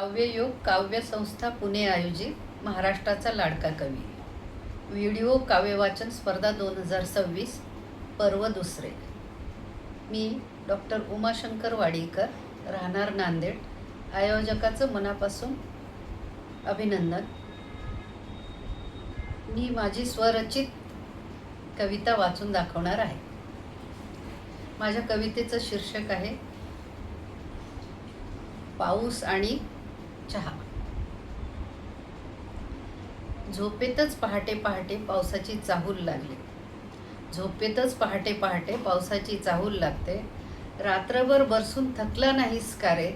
काव्ययोग काव्य संस्था पुणे आयोजित महाराष्ट्राचा लाडका कवी व्हिडिओ काव्यवाचन स्पर्धा 2026 पर्व दुसरे. मी डॉक्टर उमाशंकर वाडीकर, राहणार नांदेड. आयोजकाचं मनापासून अभिनंदन. मी माझी स्वरचित कविता वाचून दाखवणार आहे. माझ्या कवितेचं शीर्षक आहे पाऊस आणि चहा. झोपेतच पहाटे पहाटे पावसाची चाहूल लागली. झोपेतच पहाटे पहाटे पावसाची चाहूल लागते. रात्रभर बरसून थकला नाहीस का रे?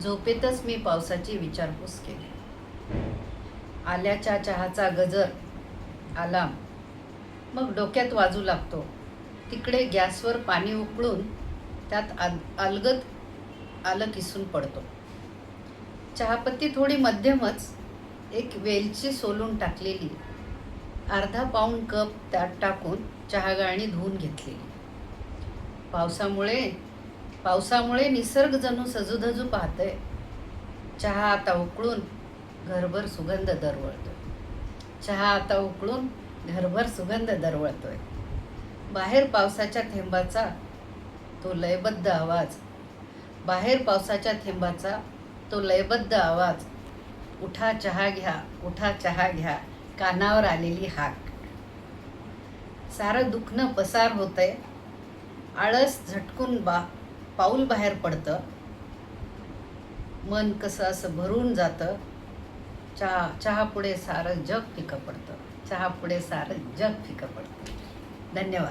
झोपेतच मी पावसाची विचारपूस केली. आल्याच्या चहाचा गजर आला, मग डोक्यात वाजू लागतो. तिकडे गॅसवर पाणी उकळून त्यात अलगद आलं किसून पडतो. चहापत्ती थोडी मध्यमच, एक वेलची सोलून टाकलेली, अर्धा पाऊण कप त्यात टाकून चहागाळणी धुवून घेतलेली. पावसामुळे निसर्ग जणू सजूधजू पाहतोय. चहा आता उकळून घरभर सुगंध दरवळतोय. चहा आता उकळून घरभर सुगंध दरवळतोय. बाहेर पावसाच्या थेंबाचा तो लयबद्ध आवाज. बाहेर पावसाच्या थेंबाचा तो लयबद्ध आवाज. उठा चहा घ्या, उठा चहा घ्या, कानावर आलेली हाक. सारं दुखणं पसार होतंय. आळस झटकून पाऊल बाहेर पडतं. मन कसं असं भरून जातं. चहा पुढे सारं जग फिकं पडतं. चहा पुढे सारं जग फिकं पडतं. धन्यवाद.